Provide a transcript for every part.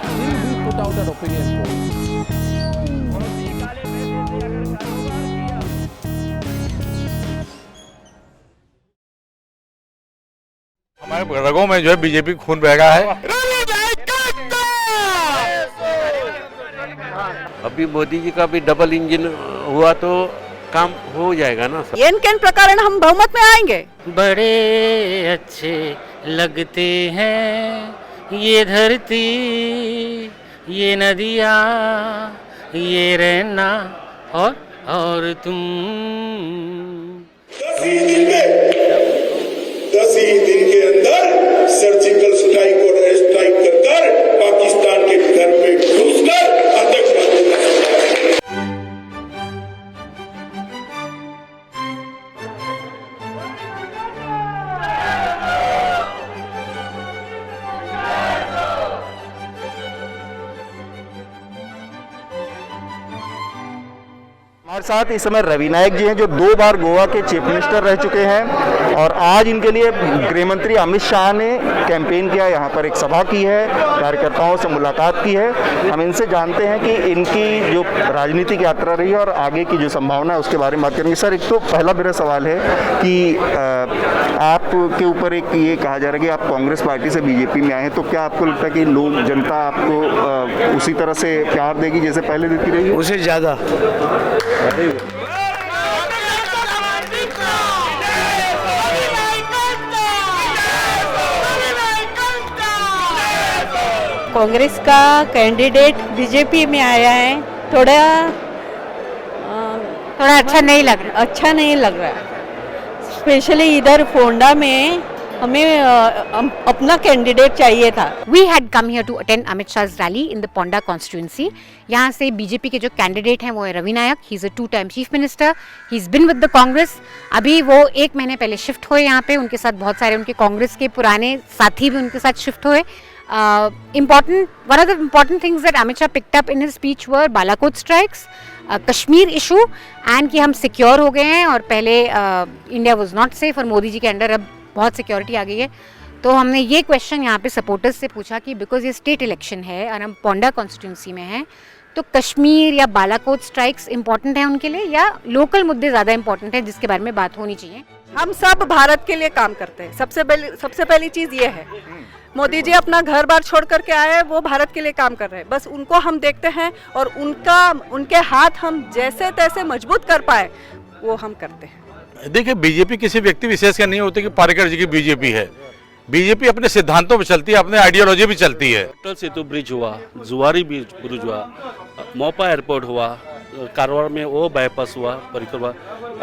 Still we put out an opinion poll. हमारे रगों में जो है बीजेपी खून बह रहा है। अभी मोदी जी का भी डबल इंजन हुआ तो काम हो जाएगा ना सब। एन केन प्रकार हम बहुमत में आएंगे। बड़े अच्छे लगते हैं ये धरती, ये नदियाँ, ये रहना और तुम। 10 ही दिन के अंदर सर्जिकल स्ट्राइक और एयर स्ट्राइक कर पाकिस्तान के घर में घुसकर आतंकवादी। हमारे साथ इस समय रवि नायक जी हैं जो 2 बार गोवा के चीफ मिनिस्टर रह चुके हैं और आज इनके लिए गृह मंत्री अमित शाह ने कैंपेन किया, यहाँ पर एक सभा की है, कार्यकर्ताओं से मुलाकात की है। हम इनसे जानते हैं कि इनकी जो राजनीतिक यात्रा रही है और आगे की जो संभावना है उसके बारे में बात करेंगे। सर, एक तो पहला मेरा सवाल है कि आपके ऊपर एक ये कहा जा रहा है कि आप कांग्रेस पार्टी से बीजेपी में आए हैं, तो क्या आपको लगता है कि लोग जनता आपको उसी तरह से प्यार देगी जैसे पहले देती रही है? उससे ज्यादा। कांग्रेस का कैंडिडेट बीजेपी में आया है, थोड़ा अच्छा नहीं लग रहा है। स्पेशली इधर फोंडा में हमें अपना कैंडिडेट चाहिए था। We had come here to attend Amit Shah's rally in the Ponda constituency. यहाँ से बीजेपी के जो कैंडिडेट हैं वो है Ravi Naik. He is a 2-time chief minister. He is been with the Congress. अभी वो 1 महीने पहले शिफ्ट हुए यहाँ पे। उनके साथ बहुत सारे उनके कांग्रेस के पुराने साथी भी उनके साथ शिफ्ट हुए। One of the important things that Amit Shah picked up in his speech were Balakot strikes, Kashmir issue and कि हम सिक्योर हो गए हैं और पहले इंडिया वाज नॉट सेफ और मोदी जी के अंडर अब बहुत सिक्योरिटी आ गई है। तो हमने ये क्वेश्चन यहाँ पे सपोर्टर्स से पूछा कि बिकॉज ये स्टेट इलेक्शन है और हम पोंडा कॉन्स्टिट्यूंसी में हैं, तो कश्मीर या बालाकोट स्ट्राइक्स इंपॉर्टेंट है उनके लिए या लोकल मुद्दे ज़्यादा इंपॉर्टेंट है जिसके बारे में बात होनी चाहिए? हम सब भारत के लिए काम करते हैं। सबसे पहली चीज़ ये है, मोदी जी अपना घर बार छोड़ करके आए हैं, वो भारत के लिए काम कर रहे हैं। बस उनको हम देखते हैं और उनके हाथ हम जैसे तैसे मजबूत कर पाए वो हम करते हैं। देखिए, बीजेपी किसी व्यक्ति विशेष का नहीं होती कि पार्रिकर जी की बीजेपी है। बीजेपी अपने सिद्धांतों पर चलती है, अपने आइडियोलॉजी भी चलती है। अटल सेतु ब्रिज हुआ, जुआरी ब्रिज हुआ, मोपा एयरपोर्ट हुआ, कारवार में वो बाईपास हुआ, परिक्रमा,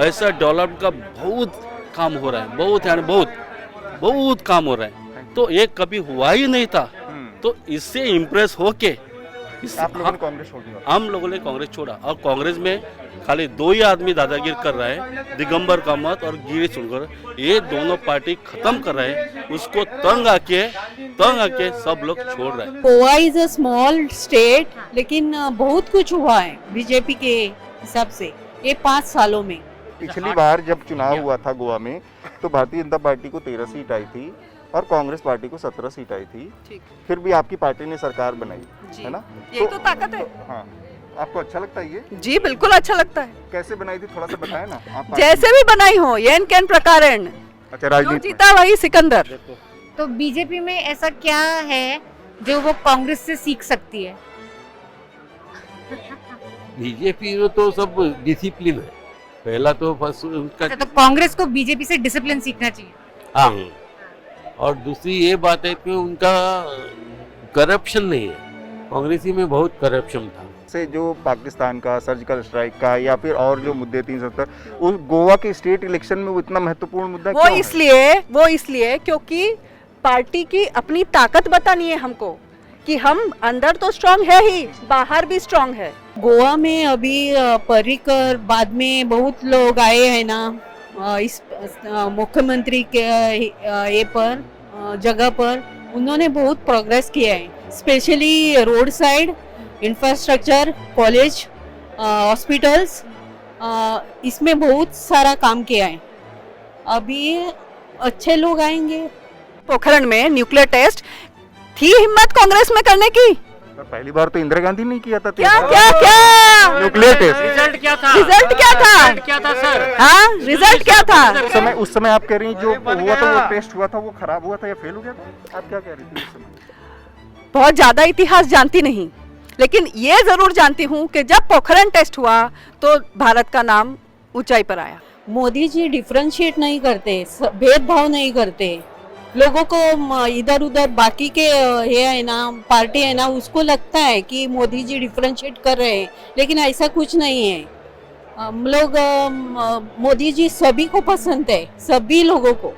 ऐसा डेवलप का बहुत काम हो रहा है। बहुत काम हो रहा है। तो ये कभी हुआ ही नहीं था। तो इससे इम्प्रेस होके हम लोगों ने कांग्रेस छोड़ा और कांग्रेस में खाली 2 ही आदमी दादागिरी कर रहा है, दिगंबर कामत और गिरीश चुनकर। ये दोनों पार्टी खत्म कर रहे हैं, उसको तंग आके सब लोग छोड़ रहे हैं। Goa is a small state, लेकिन बहुत कुछ हुआ है बीजेपी के हिसाब से ये 5 सालों में। पिछली बार जब चुनाव हुआ था गोवा में तो भारतीय जनता पार्टी को 13 सीट आई थी और कांग्रेस पार्टी को 17 सीट आई थी। फिर भी आपकी पार्टी ने सरकार बनाई, है ना? ये तो ताकत है। हाँ, आपको अच्छा लगता है ये? जी बिल्कुल अच्छा लगता है। कैसे बनाई थी थोड़ा सा बताएं ना आप। जैसे भी बनाई हो, येन केन प्रकारेण। अच्छा, राजनीति जीता वही सिकंदर। तो बीजेपी में ऐसा क्या है जो वो कांग्रेस से सीख सकती है? बीजेपी में तो सब डिसिप्लिन है। पहला तो फर्स्ट उनका, तो कांग्रेस को बीजेपी से डिसिप्लिन सीखना चाहिए। हाँ, और दूसरी ये बात है कि उनका करप्शन नहीं है। कांग्रेसी में बहुत करप्शन था। से जो पाकिस्तान का सर्जिकल स्ट्राइक का या फिर और जो मुद्दे 370, उस गोवा के स्टेट इलेक्शन में वो इतना महत्वपूर्ण मुद्दा वो इसलिए क्योंकि पार्टी की अपनी ताकत बतानी है हमको कि हम अंदर तो स्ट्रांग है ही, बाहर भी स्ट्रांग है। गोवा में अभी पर्रिकर बाद में बहुत लोग आए हैं ना, इस मुख्यमंत्री के ये पर जगह पर उन्होंने बहुत प्रोग्रेस किया है। Specially road side infrastructure, college, hospitals, इसमें बहुत सारा काम किया है। अभी अच्छे लोग आएंगे। पोखरण में न्यूक्लियर टेस्ट थी हिम्मत कांग्रेस में करने की? पहली बार तो इंदिरा गांधी ने किया था। क्या क्या क्या न्यूक्लियर टेस्ट। रिजल्ट क्या था? रिजल्ट क्या था? रिजल्ट क्या था सर? हाँ, रिजल्ट क्या था? उस समय आप कह रही जो हुआ था, वो टेस्ट हुआ था, वो खराब हुआ था या फेल हो गया था? आप क्या कह रही थी उस समय? बहुत ज्यादा इतिहास जानती नहीं, लेकिन ये जरूर जानती हूँ कि जब पोखरण टेस्ट हुआ तो भारत का नाम ऊंचाई पर आया। मोदी जी डिफरेंशिएट नहीं करते, भेदभाव नहीं करते लोगों को। इधर उधर बाकी के ये है ना, पार्टी है ना, उसको लगता है कि मोदी जी डिफरेंशिएट कर रहे हैं, लेकिन ऐसा कुछ नहीं है। हम लोग मोदी जी सभी को पसंद है, सभी लोगों को।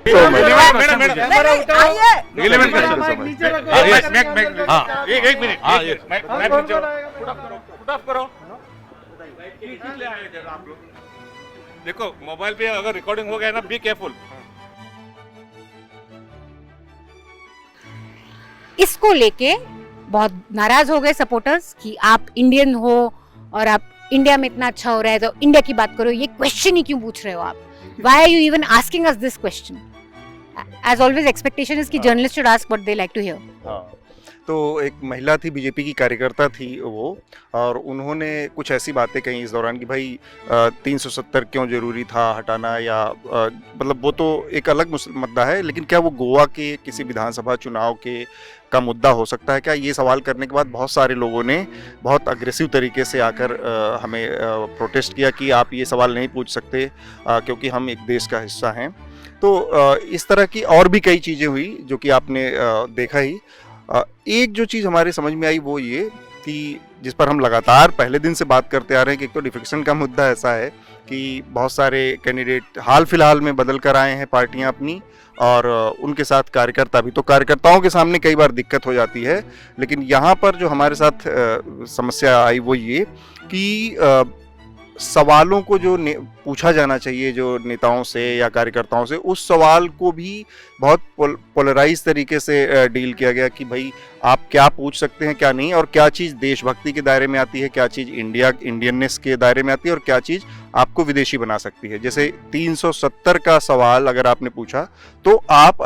देखो मोबाइल पे अगर रिकॉर्डिंग हो गया ना, बी केयरफुल। इसको लेके बहुत नाराज हो गए सपोर्टर्स कि आप इंडियन हो और आप इंडिया में इतना अच्छा हो रहा है तो इंडिया की बात करो, ये क्वेश्चन ही क्यों पूछ रहे हो आप? Why are you even asking us this question? As always expectation is कि journalist should ask what they like to hear. तो एक महिला थी, बीजेपी की कार्यकर्ता थी वो, और उन्होंने कुछ ऐसी बातें कही इस दौरान कि भाई 370 क्यों जरूरी था हटाना, या मतलब वो तो एक अलग मुद्दा है, लेकिन क्या वो गोवा के किसी विधानसभा चुनाव के का मुद्दा हो सकता है क्या? ये सवाल करने के बाद बहुत सारे लोगों ने बहुत अग्रेसिव तरीके से आकर हमें प्रोटेस्ट किया कि आप ये सवाल नहीं पूछ सकते क्योंकि हम एक देश का हिस्सा हैं। तो इस तरह की और भी कई चीज़ें हुई जो कि आपने देखा ही। एक जो चीज़ हमारे समझ में आई वो ये कि जिस पर हम लगातार पहले दिन से बात करते आ रहे हैं कि एक तो डिफेक्शन का मुद्दा ऐसा है कि बहुत सारे कैंडिडेट हाल फिलहाल में बदल कर आए हैं पार्टियां अपनी, और उनके साथ कार्यकर्ता भी, तो कार्यकर्ताओं के सामने कई बार दिक्कत हो जाती है। लेकिन यहाँ पर जो हमारे साथ समस्या आई वो ये कि सवालों को जो पूछा जाना चाहिए जो नेताओं से या कार्यकर्ताओं से, उस सवाल को भी बहुत पोलराइज तरीके से डील किया गया कि भाई आप क्या पूछ सकते हैं क्या नहीं, और क्या चीज़ देशभक्ति के दायरे में आती है, क्या चीज़ इंडियननेस के दायरे में आती है, और क्या चीज़ आपको विदेशी बना सकती है। जैसे 370 का सवाल अगर आपने पूछा तो आप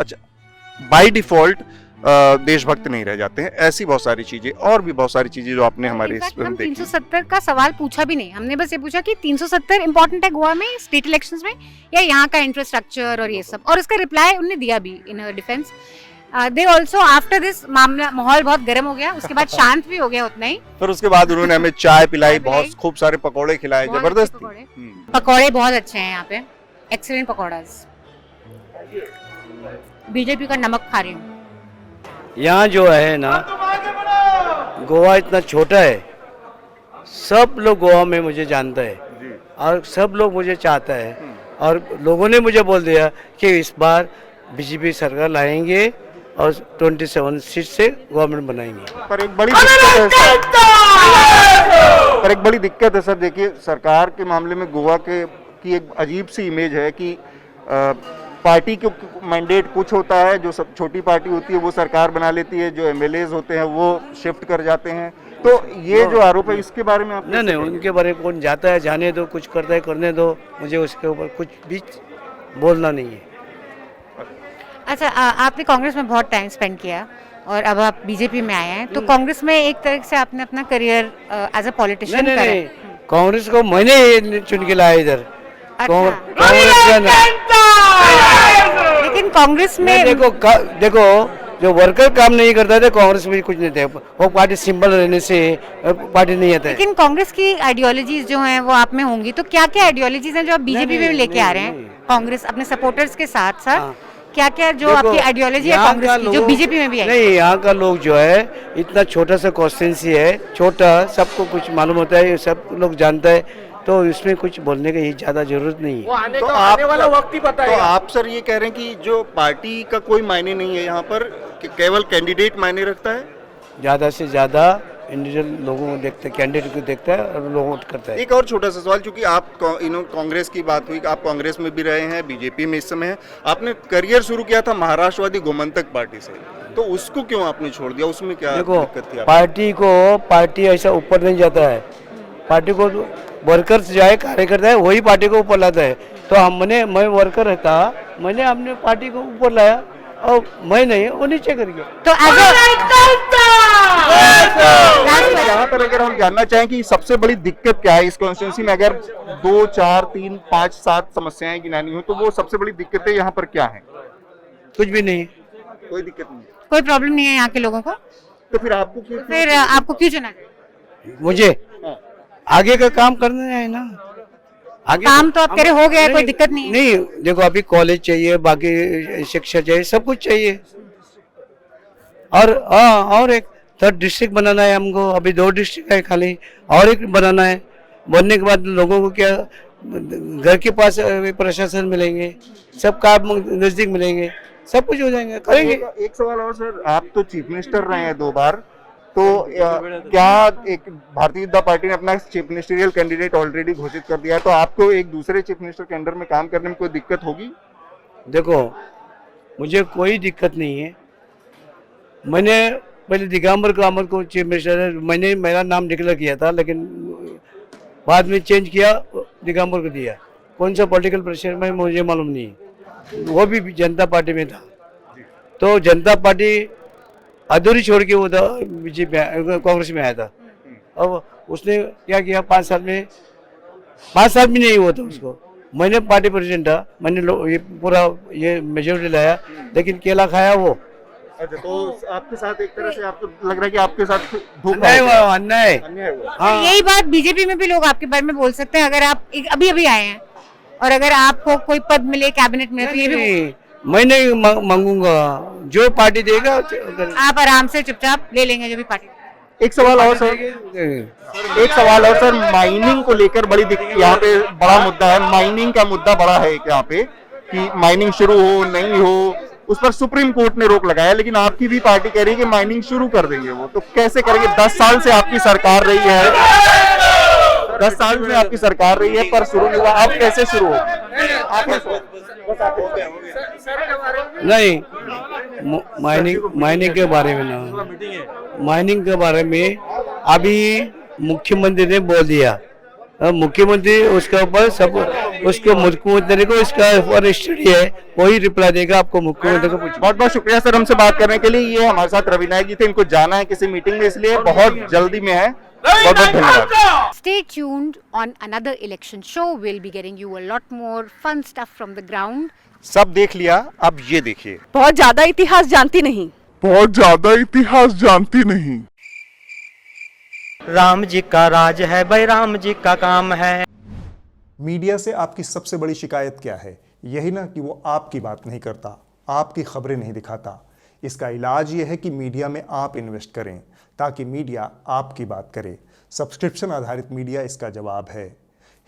बाय डिफॉल्ट देशभक्त नहीं रह जाते हैं। ऐसी बहुत सारी चीजें, और भी बहुत सारी चीजें जो आपने हमारे हम 370 का सवाल पूछा भी नहीं, हमने बस ये पूछा कि 370 इंपॉर्टेंट है गोवा में स्टेट इलेक्शंस में, या यहाँ का इंफ्रास्ट्रक्चर और ये सब, और उसका रिप्लाई उन्होंने दिया भी in defence. They also after this मामला माहौल बहुत गर्म हो गया, उसके बाद शांत भी हो गया उतना ही। फिर उसके बाद उन्होंने हमें चाय पिलाई, बहुत खूब सारे पकौड़े खिलाए, जबरदस्त पकौड़े बहुत अच्छे हैं यहाँ पे, एक्सीलेंट पकौड़ास। बीजेपी का नमक खा रही हूँ। यहाँ जो है ना, गोवा इतना छोटा है, सब लोग गोवा में मुझे जानता है और सब लोग मुझे चाहता है, और लोगों ने मुझे बोल दिया कि इस बार बीजेपी सरकार लाएंगे और 27 सीट से गवर्नमेंट बनाएंगे। पर एक बड़ी दिक्कत है सर, देखिए सरकार के मामले में गोवा की एक अजीब सी इमेज है कि पार्टी के मैंडेट कुछ होता है, जो सब छोटी पार्टी होती है वो सरकार बना लेती है, जो एमएलएज होते हैं वो शिफ्ट कर जाते हैं। तो ये जो आरोप है इसके बारे में आप नहीं, उनके बारे में कौन जाता है, जाने दो, कुछ करता है करने दो, मुझे उसके ऊपर कुछ भी बोलना नहीं है। अच्छा, आपने कांग्रेस में बहुत टाइम स्पेंड किया और अब आप बीजेपी में आए हैं, तो कांग्रेस में एक तरह से आपने अपना करियर एज अ पॉलिटिशियन करा। नहीं, कांग्रेस को मैंने चुन के लाया इधर। लेकिन कांग्रेस में देखो जो वर्कर काम नहीं करता था कांग्रेस में कुछ नहीं थे, वो पार्टी सिंबल रहने से पार्टी नहीं आता है। लेकिन कांग्रेस की आइडियोलॉजीज जो हैं वो आप में होंगी, तो क्या क्या आइडियोलॉजीज हैं जो आप बीजेपी में लेके आ रहे हैं कांग्रेस अपने सपोर्टर्स के साथ साथ? क्या क्या जो आपकी आइडियोलॉजी है कांग्रेस की जो बीजेपी में भी है? नहीं, यहाँ का लोग जो है इतना छोटा सा कॉन्स्टिट्यूंसी है, छोटा, सबको कुछ मालूम होता है, सब लोग जानता है, तो इसमें कुछ बोलने की ज्यादा जरूरत नहीं है। तो आने वाला वक्त ही बताएगा। तो आप सर ये कह रहे हैं कि जो पार्टी का कोई मायने नहीं है यहाँ पर, केवल कैंडिडेट मायने रखता है? ज्यादा से ज्यादा इंडिविजुअल लोगों को देखते, कैंडिडेट को देखता है और लोगों को करता है। एक और छोटा सा सवाल, क्योंकि आप कांग्रेस की बात हुई, आप कांग्रेस में भी रहे हैं, बीजेपी में इस समय हैं, आपने करियर शुरू किया था महाराष्ट्रवादी गोमंतक पार्टी से, तो उसको क्यों आपने छोड़ दिया? उसमें क्या दिक्कत थी? पार्टी ऐसा ऊपर नहीं जाता है, पार्टी को वर्कर्स जाए, कार्यकर्ता है, वही पार्टी को ऊपर लाता है। तो मैं वर्कर रहता, मैंने अपने पार्टी को ऊपर लाया, और मैं नहीं, वो नीचे करेंगे। तो यहाँ पर अगर हम जानना चाहें कि सबसे बड़ी दिक्कत क्या है इस कॉन्स्टिट्यूंसी में, अगर 2, 4, 3, 5, 7 समस्याएं गिनानी हो तो वो सबसे बड़ी दिक्कतें यहाँ पर क्या है? कुछ भी नहीं, कोई दिक्कत नहीं, कोई प्रॉब्लम नहीं है यहाँ के लोगों को। तो फिर आपको क्यों चुना? मुझे आगे का काम करना है ना, आगे काम तो आप कह रहे हो गया है, कोई दिक्कत नहीं है। नहीं, देखो अभी कॉलेज चाहिए, बाकी शिक्षा चाहिए, सब कुछ चाहिए। और एक 3rd डिस्ट्रिक्ट बनाना है हमको, अभी 2 डिस्ट्रिक्ट है खाली, और एक बनाना है। बनने के बाद लोगों को क्या घर के पास प्रशासन मिलेंगे, सब काम नजदीक मिलेंगे, सब कुछ हो जाएंगे, करेंगे। एक सवाल और सर, आप तो चीफ मिनिस्टर रहे हैं 2 बार, तो क्या एक भारतीय जनता पार्टी ने अपना चीफ मिनिस्टरियल कैंडिडेट ऑलरेडी घोषित कर दिया है, तो आपको एक दूसरे चीफ मिनिस्टर के अंडर में काम करने में कोई दिक्कत होगी? देखो मुझे कोई दिक्कत नहीं है। मैंने पहले दिगंबर कामत को चीफ मिनिस्टर, मैंने मेरा नाम डिक्लेयर किया था, लेकिन बाद में चेंज किया, दिगंबर को दिया। कौन सा पॉलिटिकल प्रेशर में मुझे मालूम नहीं है, वो भी जनता पार्टी में था। तो जनता पार्टी अधूरी छोड़ के वो था बीजेपी, कांग्रेस में आया था। अब उसने क्या किया, 5 साल में 5 साल भी नहीं हुआ था उसको। मैंने पार्टी प्रेसिडेंट था, मैंने ये पूरा ये मेजोरिटी लाया, लेकिन केला खाया वो। अच्छा, तो आपके साथ एक तरह से आपको लग रहा है कि आपके साथ अन्याय हुआ, अन्याय। हाँ। यही बात बीजेपी में भी लोग आपके बारे में बोल सकते हैं। अगर आप अभी आए हैं और अगर आपको कोई पद मिले, कैबिनेट में, तो ये भी मैं नहीं मांगूंगा, जो पार्टी देगा आप आराम से चुपचाप ले लेंगे जो भी पार्टी। एक सवाल और सर, माइनिंग को लेकर बड़ी यहाँ पे बड़ा मुद्दा है। माइनिंग का मुद्दा बड़ा है यहाँ पे कि माइनिंग शुरू हो नहीं हो, उस पर सुप्रीम कोर्ट ने रोक लगाया, लेकिन आपकी भी पार्टी कह रही है कि माइनिंग शुरू कर देंगे वो, तो कैसे करेंगे? 10 साल से आपकी सरकार रही है, 10 साल से आपकी सरकार रही है, पर शुरू नहीं हुआ, अब कैसे शुरू हो? नहीं, माइनिंग के बारे में ना, माइनिंग के बारे में अभी मुख्यमंत्री ने बोल दिया, मुख्यमंत्री उसके ऊपर सब, उसको मुख्यमंत्री को इसका ऊपर स्टडी है, वही रिप्लाई देगा आपको, मुख्यमंत्री को पूछो। बहुत बहुत शुक्रिया सर हमसे बात करने के लिए। ये हमारे साथ रवि नायक जी थे, इनको जाना है किसी मीटिंग में, इसलिए बहुत जल्दी में है। बहुत बहुत धन्यवाद। Stay tuned on another election show. We'll be getting you a lot more fun stuff from the ground. सब देख लिया, अब ये देखिए। बहुत ज्यादा इतिहास जानती नहीं, बहुत ज्यादा इतिहास जानती नहीं। राम जी का राज है भाई, राम जी का काम है। मीडिया से आपकी सबसे बड़ी शिकायत क्या है? यही ना कि वो आपकी बात नहीं करता, आपकी खबरें नहीं दिखाता। इसका इलाज ये है कि मीडिया में आप इन्वेस्ट करें, ताकि मीडिया आपकी बात करे। सब्सक्रिप्शन आधारित मीडिया इसका जवाब है।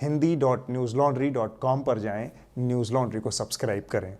hindi.newslaundry.com पर जाएं, न्यूज़ लॉन्ड्री को सब्सक्राइब करें।